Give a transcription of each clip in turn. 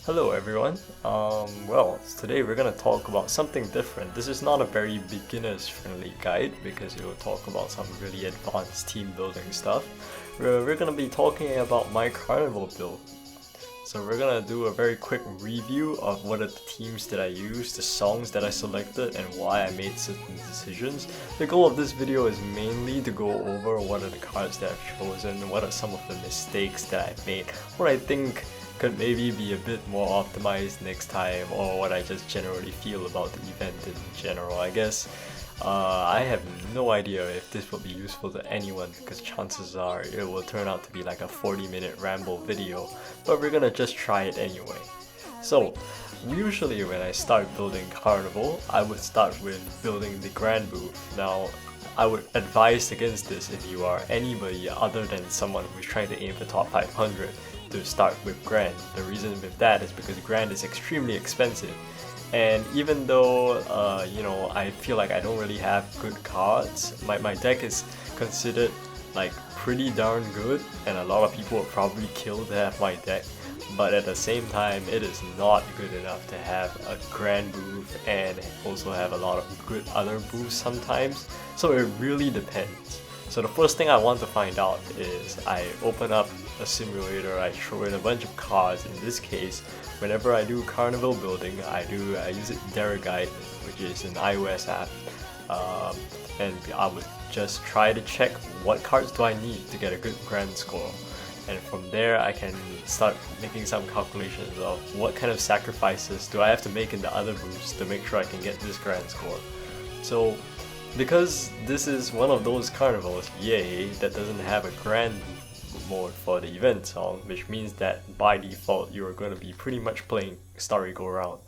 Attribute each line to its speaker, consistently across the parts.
Speaker 1: Hello everyone. Well, today we're gonna talk about something different. This is not a very beginners friendly guide because it will talk about some really advanced team building stuff. We're gonna be talking about my Carnival build. So we're gonna do a very quick review of what are the teams that I used, the songs that I selected, and why I made certain decisions. The goal of this video is mainly to go over what are the cards that I've chosen, what are some of the mistakes that I've made, what I think could maybe be a bit more optimized next time, or what I just generally feel about the event in general. I guess I have no idea if this will be useful to anyone because chances are it will turn out to be like a 40-minute ramble video, but we're gonna just try it anyway. So usually when I start building Carnival, I would start with building the Grand Booth. Now I would advise against this if you are anybody other than someone who's trying to aim for top 500 to start with Grand. The reason with that is because Grand is extremely expensive, and even though I feel like I don't really have good cards, my deck is considered like pretty darn good, and a lot of people would probably kill to have my deck, but at the same time it is not good enough to have a Grand booth and also have a lot of good other booths sometimes, so it really depends. So the first thing I want to find out is I open up a simulator, I throw in a bunch of cards. In this case, whenever I do Carnival building, I use it Guide, which is an iOS app, and I would just try to check what cards do I need to get a good Grand score, and from there I can start making some calculations of what kind of sacrifices do I have to make in the other booths to make sure I can get this Grand score. So because this is one of those carnivals, yay, that doesn't have a Grand mode for the event song, which means that by default you are going to be pretty much playing Starry Go Round.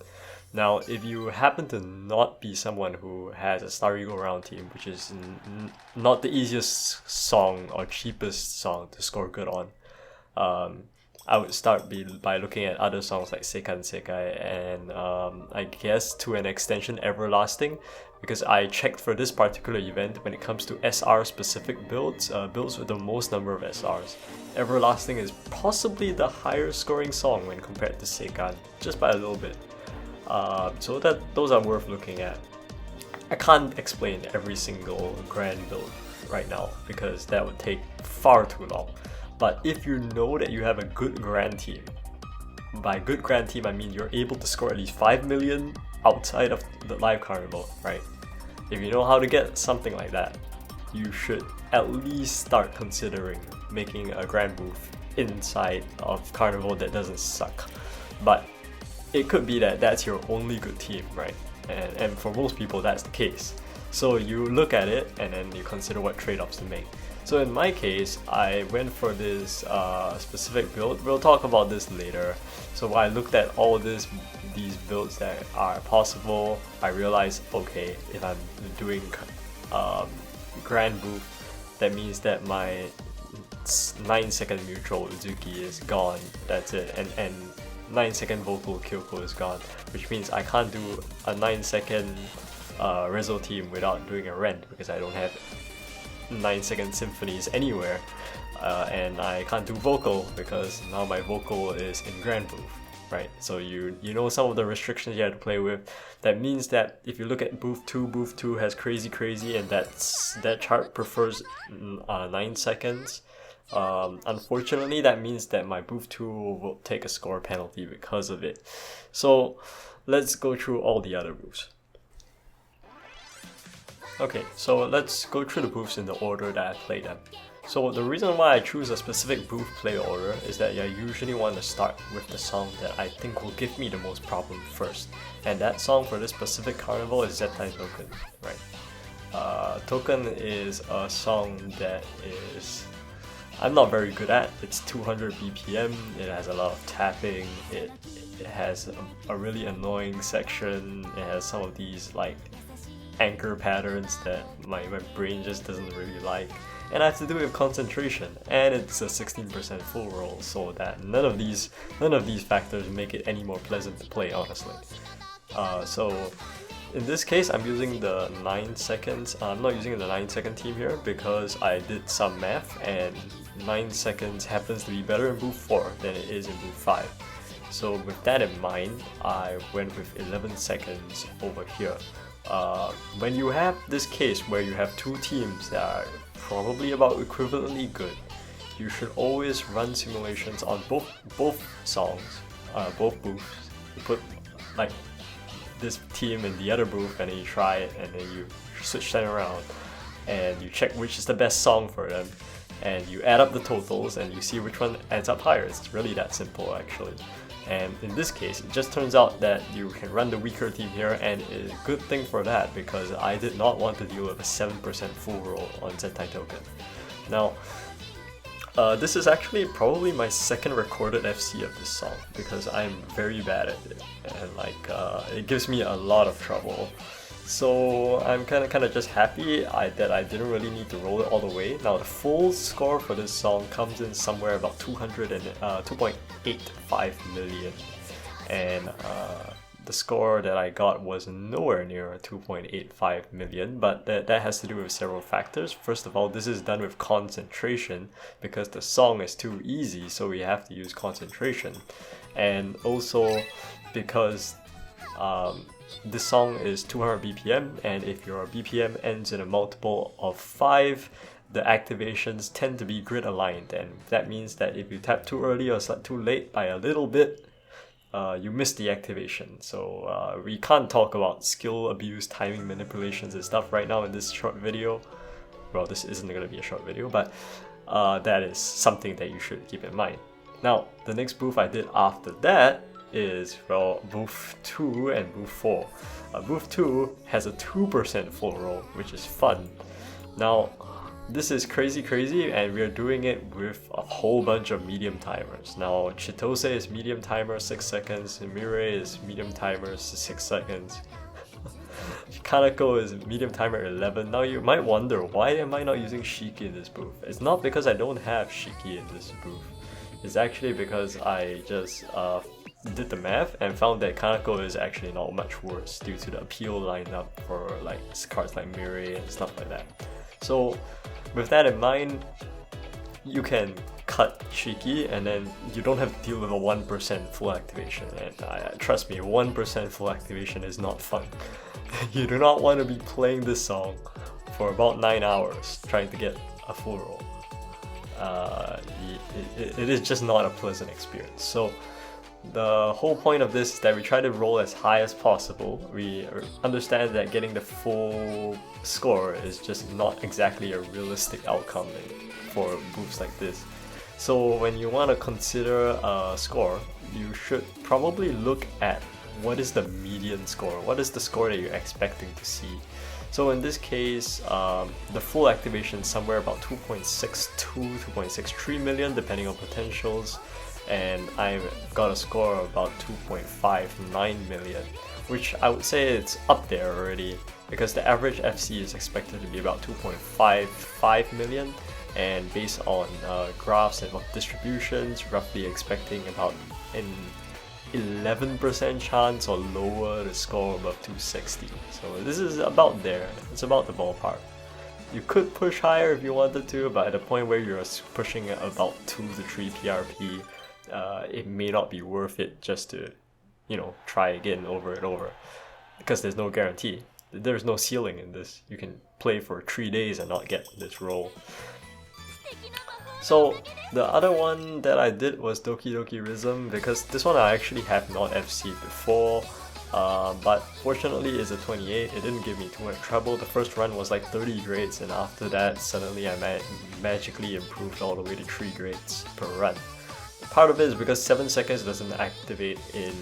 Speaker 1: Now if you happen to not be someone who has a Starry Go Round team, which is not the easiest song or cheapest song to score good on, I would start by looking at other songs like Seikan Sekai and I guess to an extension Everlasting, because I checked for this particular event when it comes to SR specific builds, builds with the most number of SRs. Everlasting is possibly the higher scoring song when compared to Seikan, just by a little bit. So those are worth looking at. I can't explain every single Grand build right now because that would take far too long. But if you know that you have a good Grand team, by good Grand team I mean you're able to score at least 5 million outside of the live Carnival, right? If you know how to get something like that, you should at least start considering making a Grand booth inside of Carnival that doesn't suck. But it could be that that's your only good team, right? And for most people that's the case. So you look at it and then you consider what trade-offs to make. So in my case, I went for this specific build. We'll talk about this later. So I looked at all these builds that are possible. I realized, okay, if I'm doing Grand Booth, that means that my 9-second neutral Uzuki is gone. That's it. And 9-second vocal Kyoko is gone, which means I can't do a 9-second Rezo team without doing a rent because I don't have 9-second symphonies anywhere, and I can't do vocal because now my vocal is in Grand Booth, right? So you know some of the restrictions you have to play with. That means that if you look at Booth 2 has Crazy and that chart prefers 9 seconds. Unfortunately, that means that my Booth 2 will take a score penalty because of it. So let's go through all the other booths. Okay, so let's go through the booths in the order that I play them. So the reason why I choose a specific booth play order is that I usually want to start with the song that I think will give me the most problem first. And that song for this specific carnival is Zettai Token, right? Token is a song that I'm not very good at. It's 200 BPM, it has a lot of tapping, it has a really annoying section, it has some of these like anchor patterns that my brain just doesn't really like, and I have to do it with concentration, and it's a 16% full roll, so that none of these factors make it any more pleasant to play, honestly. So in this case I'm using the 9 seconds. I'm not using the 9-second team here because I did some math and 9 seconds happens to be better in booth 4 than it is in booth 5. So with that in mind, I went with 11 seconds over here. When you have this case where you have two teams that are probably about equivalently good, you should always run simulations on both songs, both booths. You put like this team in the other booth and then you try it and then you switch them around and you check which is the best song for them and you add up the totals and you see which one adds up higher. It's really that simple actually. And in this case, it just turns out that you can run the weaker team here, and it's a good thing for that because I did not want to deal with a 7% full roll on Zentai token. Now, this is actually probably my second recorded FC of this song because I'm very bad at it and it gives me a lot of trouble. So I'm kind of just happy that I didn't really need to roll it all the way. Now the full score for this song comes in somewhere about 2.85 million, and the score that I got was nowhere near 2.85 million, but that has to do with several factors. First of all, this is done with concentration because the song is too easy, so we have to use concentration, and also because this song is 200 BPM, and if your BPM ends in a multiple of 5, the activations tend to be grid aligned, and that means that if you tap too early or too late by a little bit, you miss the activation. So we can't talk about skill abuse, timing manipulations and stuff right now in this short video. Well, this isn't going to be a short video, but that is something that you should keep in mind. Now, the next booth I did after that is, well, booth 2 and booth 4. Booth 2 has a 2% full roll, which is fun. Now, this is crazy, and we're doing it with a whole bunch of medium timers. Now, Chitose is medium timer 6 seconds, Mirai is medium timer 6 seconds. Kanako is medium timer 11. Now you might wonder, why am I not using Shiki in this booth? It's not because I don't have Shiki in this booth. It's actually because I just did the math and found that Kanako is actually not much worse due to the appeal lineup for like cards like Mirai and stuff like that. So with that in mind, you can cut Shiki and then you don't have to deal with a 1% full activation, and trust me, 1% full activation is not fun. You do not want to be playing this song for about 9 hours trying to get a full roll. It is just not a pleasant experience. So the whole point of this is that we try to roll as high as possible. We understand that getting the full score is just not exactly a realistic outcome for booths like this. So when you want to consider a score, you should probably look at what is the median score, what is the score that you're expecting to see. So in this case, the full activation is somewhere about 2.62, 2.63 million depending on potentials, and I got a score of about 2.59 million, which I would say it's up there already because the average FC is expected to be about 2.55 million, and based on graphs and distributions, roughly expecting about an 11% chance or lower to score above 260. So this is about there, it's about the ballpark. You could push higher if you wanted to, but at the point where you're pushing at about 2 to 3 PRP, it may not be worth it just to, try again over and over, because there's no guarantee. There's no ceiling in this. You can play for 3 days and not get this roll. So the other one that I did was Doki Doki Rhythm, because this one I actually have not FC'd before, but fortunately it's a 28, it didn't give me too much trouble. The first run was like 30 grades, and after that suddenly I magically improved all the way to 3 grades per run. Part of it is because 7 seconds doesn't activate in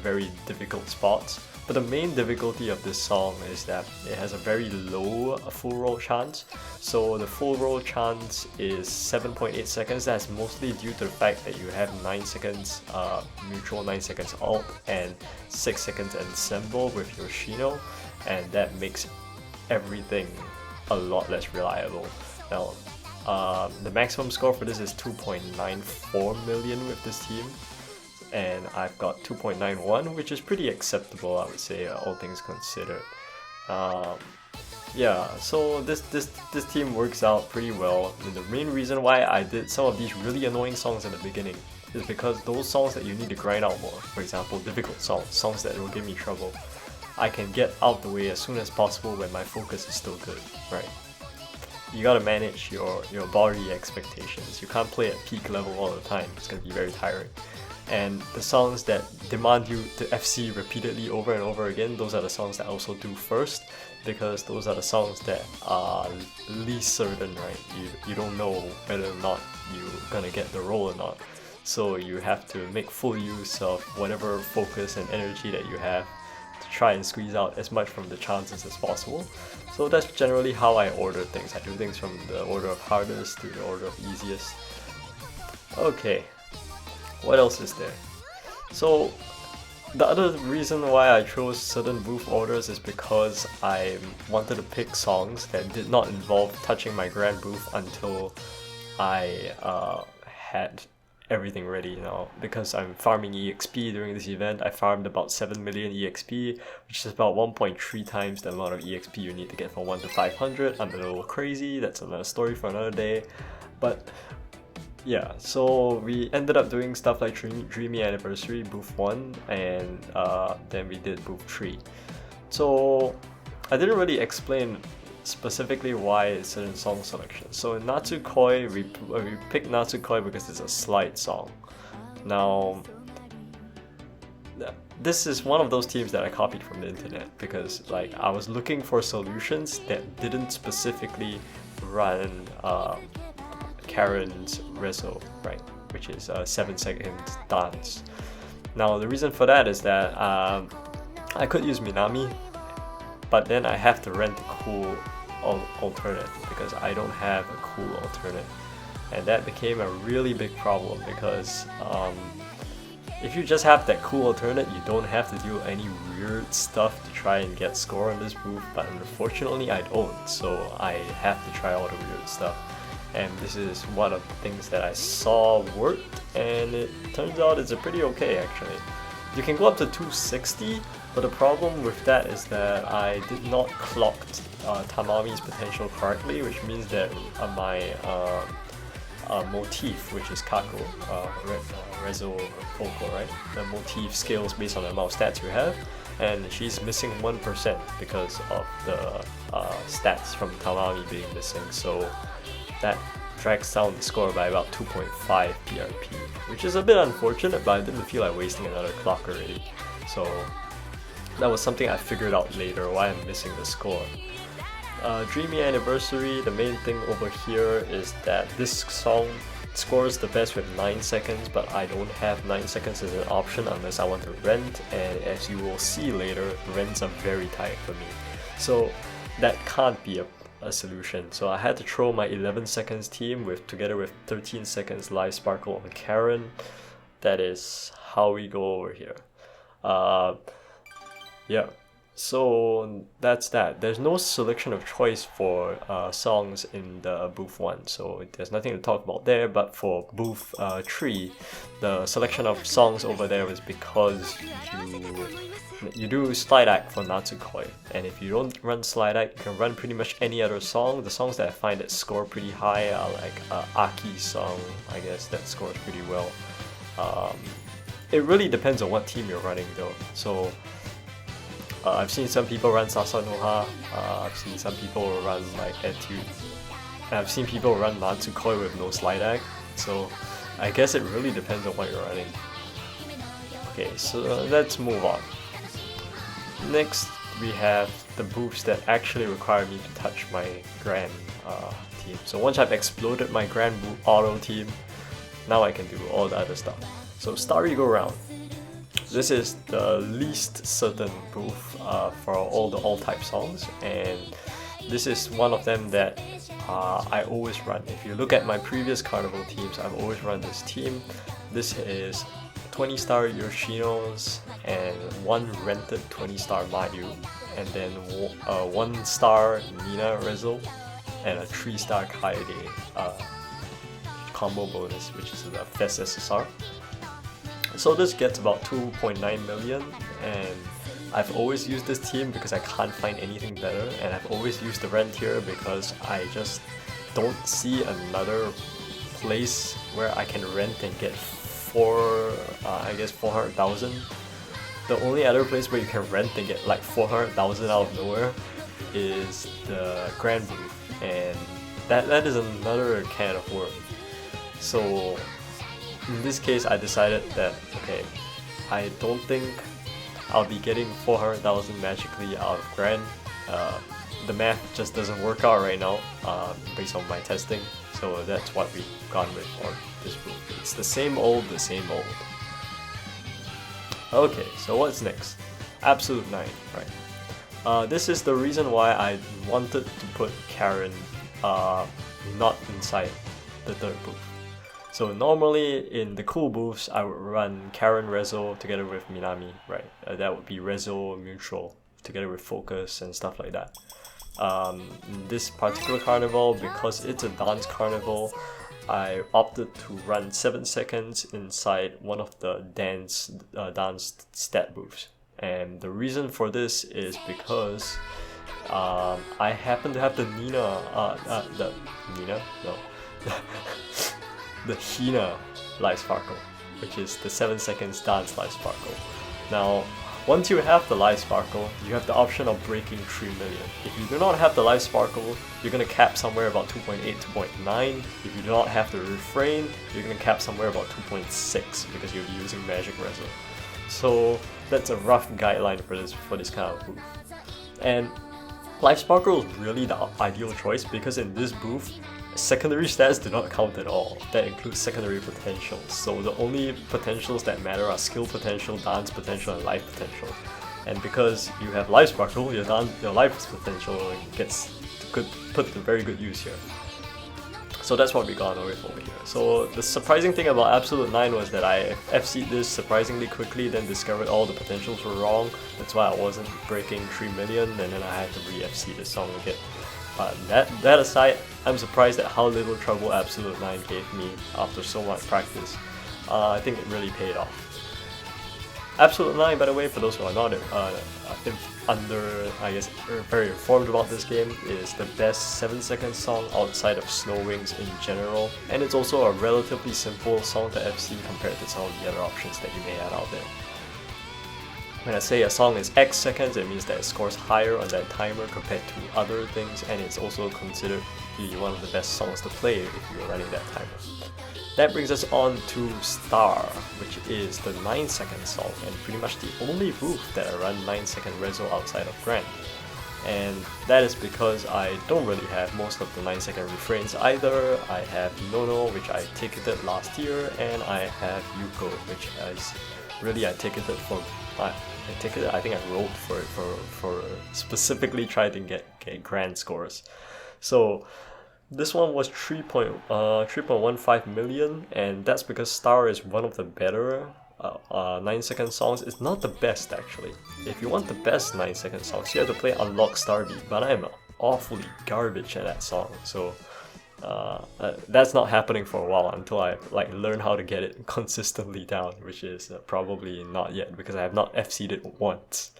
Speaker 1: very difficult spots, but the main difficulty of this song is that it has a very low full roll chance. So the full roll chance is 7.8 seconds. That's mostly due to the fact that you have 9 seconds neutral, 9 seconds alt, and 6 seconds ensemble with your Shino, and that makes everything a lot less reliable. Now, the maximum score for this is 2.94 million with this team, and I've got 2.91, which is pretty acceptable, I would say, all things considered. Yeah, so this team works out pretty well, and the main reason why I did some of these really annoying songs in the beginning is because those songs that you need to grind out more, for example, difficult songs that will give me trouble, I can get out the way as soon as possible when my focus is still good, right? You gotta manage your body expectations. You can't play at peak level all the time. It's gonna be very tiring. And the songs that demand you to FC repeatedly over and over again, those are the songs that I also do first, because those are the songs that are least certain, right? You don't know whether or not you're gonna get the role or not. So you have to make full use of whatever focus and energy that you have to try and squeeze out as much from the chances as possible. So that's generally how I order things. I do things from the order of hardest to the order of easiest. Okay, what else is there? So the other reason why I chose certain booth orders is because I wanted to pick songs that did not involve touching my grand booth until I had everything ready now. Because I'm farming EXP during this event, I farmed about 7 million EXP, which is about 1.3 times the amount of EXP you need to get from 1 to 500. I'm a little crazy, that's another story for another day. But yeah, so we ended up doing stuff like Dreamy Anniversary, Booth 1, and then we did Booth 3. So I didn't really explain specifically why certain song selections. So in Natsukoi, we picked Natsukoi because it's a slide song. Now, this is one of those teams that I copied from the internet because like I was looking for solutions that didn't specifically run Karen's Rezo, right, which is a 7-second dance. Now the reason for that is that I could use Minami, but then I have to rent a cool alternate because I don't have a cool alternate, and that became a really big problem because if you just have that cool alternate, you don't have to do any weird stuff to try and get score on this booth, but unfortunately I don't, so I have to try all the weird stuff. And this is one of the things that I saw worked, and it turns out it's a pretty okay actually. You can go up to 260, but the problem with that is that I did not clock Tamami's potential correctly, which means that my motif, which is Kako, Rezo Focal, right? The motif scales based on the amount of stats you have, and she's missing 1% because of the stats from Tamami being missing, so that drags down the score by about 2.5 PRP, which is a bit unfortunate, but I didn't feel like wasting another clock already. So that was something I figured out later why I'm missing the score. Dreamy Anniversary, the main thing over here is that this song scores the best with 9 seconds, but I don't have 9 seconds as an option unless I want to rent, and as you will see later, rents are very tight for me. So that can't be a solution. So I had to throw my 11 seconds team together with 13 seconds live sparkle on Karen. That is how we go over here. Yeah, so that's that. There's no selection of choice for songs in the booth 1, so there's nothing to talk about there. But for booth 3, the selection of songs over there was because you do slide act for Natsukoi, and if you don't run slide act, you can run pretty much any other song. The songs that I find that score pretty high are like Aki's song, I guess that scores pretty well. It really depends on what team you're running though. So I've seen some people run Sasanoha, I've seen some people run like Etude, and I've seen people run Natsukoi with no slide act, so I guess it really depends on what you're running. Okay, so let's move on. Next, we have the booths that actually require me to touch my Grand team. So once I've exploded my Grand Auto team, now I can do all the other stuff. So Starry Go Round. This is the least certain booth for all the all-type songs, and this is one of them that I always run. If you look at my previous Carnival teams, I've always run this team. This is 20-star Yoshinos and 1 rented 20-star Mayu, and then 1-star Nina Rezo and a 3-star Kaede combo bonus, which is the Fest SSR. So this gets about 2.9 million, and I've always used this team because I can't find anything better, and I've always used the rent here because I just don't see another place where I can rent and get I guess 400,000. The only other place where you can rent and get like 400,000 out of nowhere is the Grand booth, and that is another can of worms. So in this case, I decided that okay, I don't think I'll be getting 400,000 magically out of Grand. The math just doesn't work out right now based on my testing, so that's what we've gone with on this booth. It's the same old. Okay, so what's next? Absolute 9, right? This is the reason why I wanted to put Karen not inside the third booth. So normally in the cool booths, I would run Karen Rezo together with Minami, right? That would be Rezo Mutual together with Focus and stuff like that. In this particular carnival, because it's a dance carnival, I opted to run 7 seconds inside one of the dance stat booths. And the reason for this is because I happen to have the the Hina Live Sparkle, which is the 7 seconds dance Live Sparkle. Now, once you have the Live Sparkle, you have the option of breaking 3 million. If you do not have the Live Sparkle, you're going to cap somewhere about 2.8, 2.9. If you do not have the refrain, you're going to cap somewhere about 2.6 because you'll be using Magic Rezo. So that's a rough guideline for this kind of booth. And Live Sparkle is really the ideal choice because in this booth, secondary stats do not count at all. That includes secondary potentials. So the only potentials that matter are skill potential, dance potential, and life potential. And because you have Live Sparkle, your life potential gets put to very good use here. So that's what we got with over here. So the surprising thing about Absolute 9 was that I FC'd this surprisingly quickly, then discovered all the potentials were wrong. That's why I wasn't breaking 3 million, and then I had to re-FC this song again. That aside, I'm surprised at how little trouble Absolute 9 gave me after so much practice. I think it really paid off. Absolute 9, by the way, for those who are not very informed about this game, is the best 7-second song outside of Snow Wings in general, and it's also a relatively simple song to FC compared to some of the other options that you may have out there. When I say a song is X seconds, it means that it scores higher on that timer compared to other things, and it's also considered to be one of the best songs to play if you're running that timer. That brings us on to Star, which is the 9-second song, and pretty much the only booth that I run 9-second Rezo outside of Grand. And that is because I don't really have most of the 9-second refrains either. I have Nono, which I ticketed last year, and I have Yuko, which I ticketed for. I think I wrote for it for specifically trying to get Grand scores. So this one was 3.15 million, and that's because Star is one of the better 9-second songs. It's not the best actually. If you want the best 9-second songs, you have to play Unlock Starbeat, but I'm awfully garbage at that song. So that's not happening for a while until I learn how to get it consistently down, which is probably not yet because I have not FC'd it once.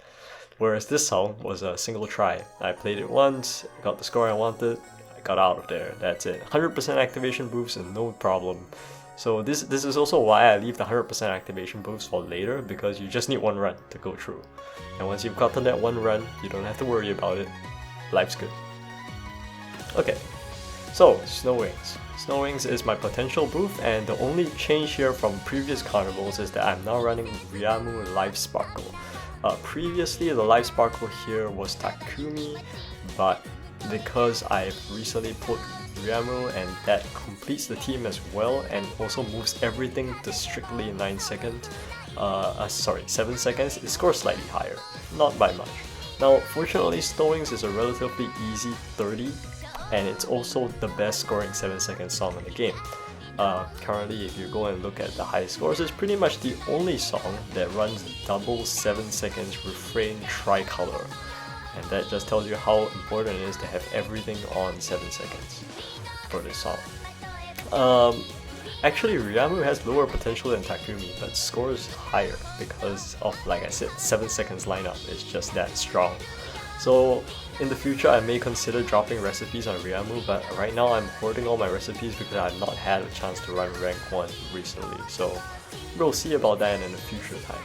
Speaker 1: Whereas this song was a single try. I played it once, got the score I wanted, I got out of there. That's it. 100% activation boosts and no problem. So this is also why I leave the 100% activation boosts for later, because you just need one run to go through. And once you've gotten that one run, you don't have to worry about it. Life's good. Okay. So, Snow Wings. Snow Wings is my potential booth, and the only change here from previous carnivals is that I'm now running Ryamu Live Sparkle. Previously, the Live Sparkle here was Takumi, but because I've recently put Ryamu and that completes the team as well and also moves everything to strictly 7 seconds, it scores slightly higher, not by much. Now, fortunately, Snow Wings is a relatively easy 30, and it's also the best scoring 7-second song in the game. Currently, if you go and look at the high scores, it's pretty much the only song that runs double 7 seconds refrain tricolor. And that just tells you how important it is to have everything on 7 seconds for this song. Actually, Ryamu has lower potential than Takumi, but scores higher because of, like I said, 7 seconds lineup is just that strong. So in the future, I may consider dropping recipes on Ryamu, but right now I'm hoarding all my recipes because I've not had a chance to run rank 1 recently. So we'll see about that in a future time.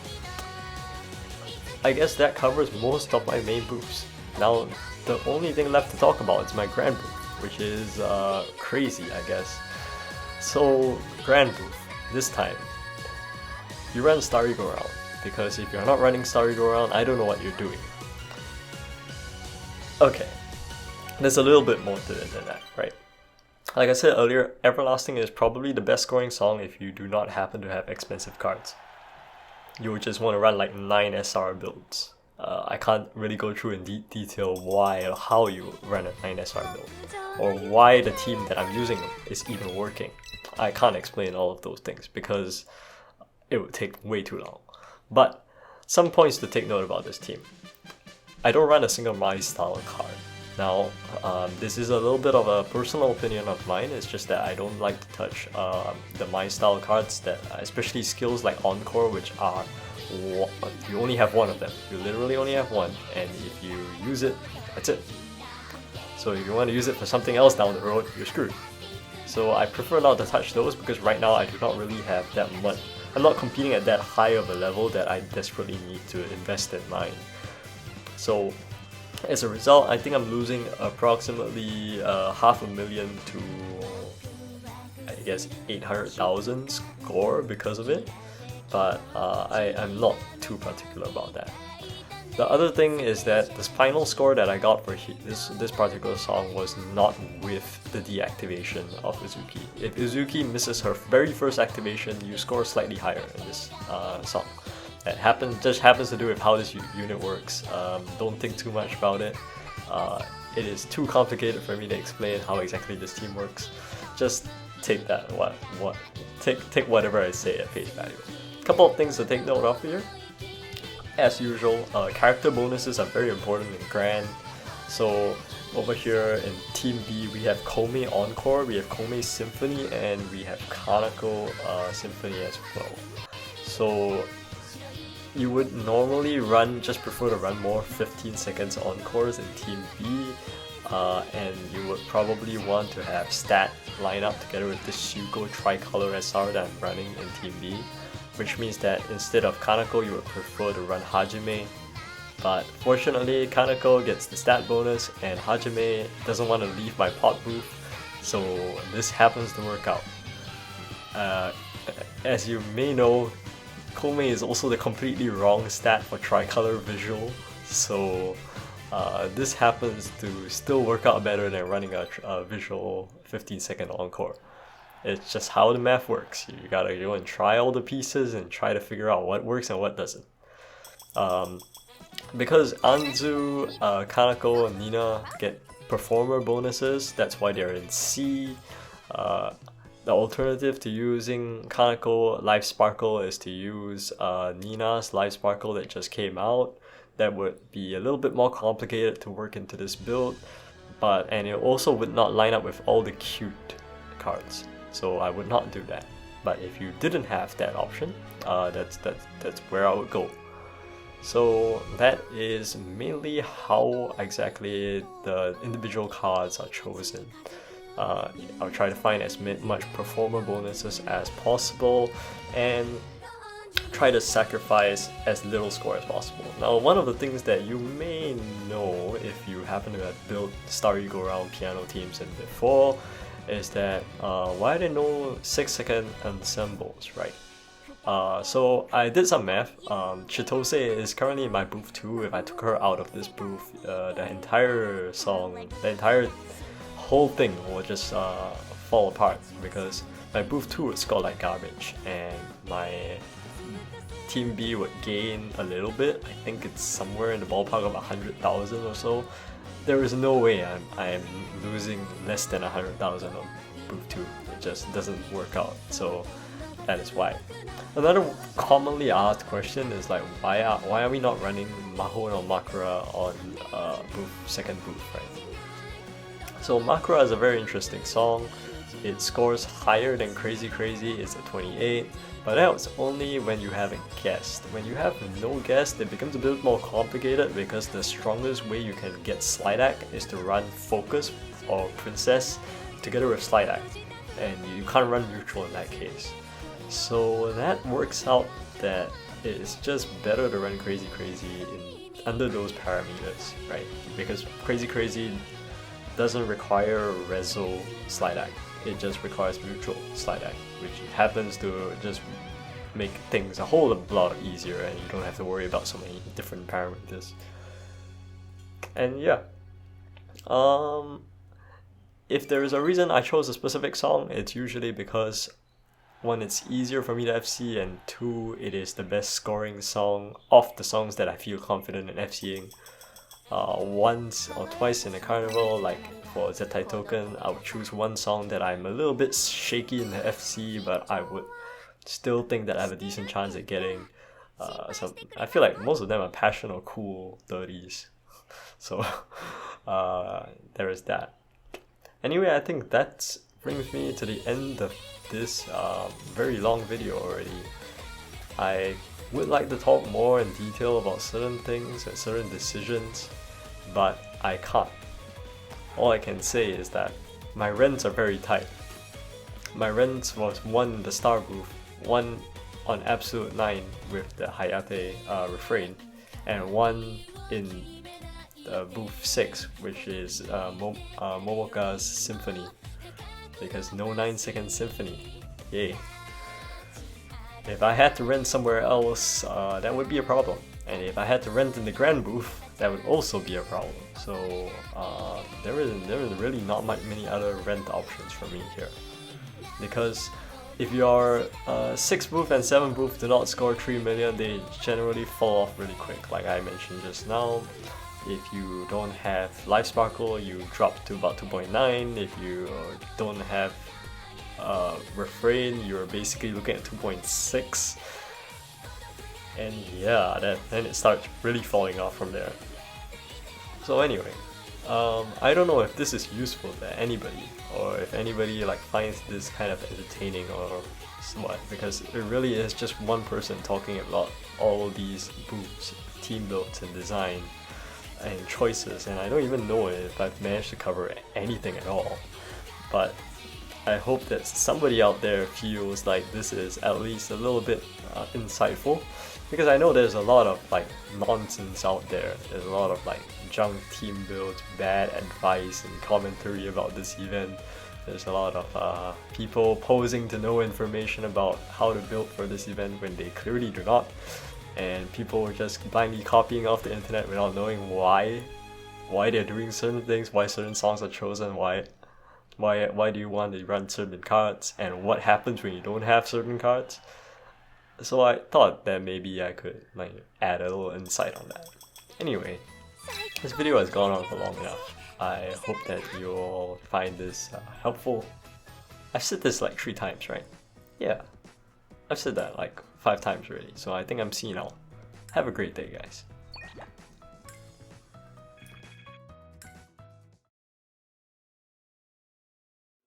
Speaker 1: I guess that covers most of my main booths. Now, the only thing left to talk about is my grand booth, which is crazy, I guess. So, grand booth, this time, you run Starry Go Round, because if you're not running Starry Go Round, I don't know what you're doing. Okay, there's a little bit more to it than that, right? Like I said earlier, Everlasting is probably the best scoring song if you do not happen to have expensive cards. You would just want to run like 9 SR builds. I can't really go through in detail why or how you run a 9 SR build, or why the team that I'm using is even working. I can't explain all of those things because it would take way too long. But some points to take note about this team. I don't run a single My style card. Now, this is a little bit of a personal opinion of mine. It's just that I don't like to touch the My style cards, that especially skills like Encore, which are you only have one of them. You literally only have one, and if you use it, that's it. So if you want to use it for something else down the road, you're screwed. So I prefer not to touch those because right now I do not really have that much. I'm not competing at that high of a level that I desperately need to invest in mine. So as a result, I think I'm losing approximately $500,000 to, I guess, 800,000 score because of it. But I'm not too particular about that. The other thing is that the final score that I got for this particular song was not with the deactivation of Izuki. If Izuki misses her very first activation, you score slightly higher in this song. That just happens to do with how this unit works. Don't think too much about it. It is too complicated for me to explain how exactly this team works. Just take that take whatever I say at face value. Couple of things to take note of here. As usual, character bonuses are very important in Grand. So over here in Team B, we have Koumei Encore, we have Koumei Symphony, and we have Kanako Symphony as well. So you would normally prefer to run more 15 seconds Encores in Team B, and you would probably want to have Stat line up together with this Shugo Tricolor SR that I'm running in Team B, which means that instead of Kanako, you would prefer to run Hajime. But fortunately, Kanako gets the stat bonus, and Hajime doesn't want to leave my pot booth, so this happens to work out. As you may know, Koumei is also the completely wrong stat for Tricolor Visual, so this happens to still work out better than running a visual 15-second Encore. It's just how the math works. You gotta go and try all the pieces and try to figure out what works and what doesn't. Because Anzu, Kanako, and Nina get performer bonuses, that's why they're in C. The alternative to using Kanako Life Sparkle is to use Nina's Life Sparkle that just came out. That would be a little bit more complicated to work into this build, and it also would not line up with all the cute cards. So I would not do that. But if you didn't have that option, that's where I would go. So that is mainly how exactly the individual cards are chosen. I'll try to find as much performer bonuses as possible and try to sacrifice as little score as possible. Now, one of the things that you may know if you happen to have built Starry Go Round piano teams in before is that why are there no 6-second ensembles, right? So I did some math. Chitose is currently in my booth 2. If I took her out of this booth, the entire whole thing will just fall apart because my booth 2 would score like garbage and my Team B would gain a little bit. I think it's somewhere in the ballpark of 100,000 or so. There is no way I am losing less than 100,000 on booth 2. It just doesn't work out. So that is why. Another commonly asked question is like, why are we not running Maho no Makura on second booth, right? So Makura is a very interesting song. It scores higher than Crazy Crazy. It's a 28, but that's only when you have a guest. When you have no guest, it becomes a bit more complicated because the strongest way you can get Slide Act is to run Focus or Princess together with Slide Act, and you can't run neutral in that case. So that works out that it's just better to run Crazy Crazy under those parameters, right? Because Crazy Crazy doesn't require reso slide act, it just requires neutral slide act, which happens to just make things a whole lot easier, and you don't have to worry about so many different parameters. And yeah, if there is a reason I chose a specific song, it's usually because one, it's easier for me to FC, and two, it is the best scoring song of the songs that I feel confident in FCing. Once or twice in the Carnival, like for Zettai Token, I would choose one song that I'm a little bit shaky in the FC, but I would still think that I have a decent chance at getting. So I feel like most of them are passion or cool 30s. So there is that. Anyway, I think that brings me to the end of this very long video already. I would like to talk more in detail about certain things and certain decisions, but I can't. All I can say is that my rents are very tight. My rents was 1 in the Star booth, 1 on Absolute 9 with the Hayate refrain, and 1 in booth 6, which is Momoka's Symphony, because no 9-second symphony. Yay. If I had to rent somewhere else, that would be a problem. And if I had to rent in the Grand booth, that would also be a problem. So there is really not many other rent options for me here. Because if your 6 booth and 7 booth do not score 3 million, they generally fall off really quick, like I mentioned just now. If you don't have Life Sparkle, you drop to about 2.9. If you don't have refrain, you're basically looking at 2.6. And yeah, then it starts really falling off from there. So anyway, I don't know if this is useful to anybody, or if anybody like finds this kind of entertaining or what, because it really is just one person talking about all these boots, team builds and design and choices, and I don't even know if I've managed to cover anything at all. But I hope that somebody out there feels like this is at least a little bit insightful, because I know there's a lot of like nonsense out there. There's a lot of like junk team builds, bad advice and commentary about this event. There's a lot of people posing to know information about how to build for this event when they clearly do not, and people just blindly copying off the internet without knowing why they're doing certain things, why certain songs are chosen, why do you want to run certain cards, and what happens when you don't have certain cards. So I thought that maybe I could like add a little insight on that. Anyway, this video has gone on for long enough. I hope that you all find this helpful. I've said this like 3 times, right? Yeah, I've said that like 5 times already, so I think I'm senile. Have a great day, guys.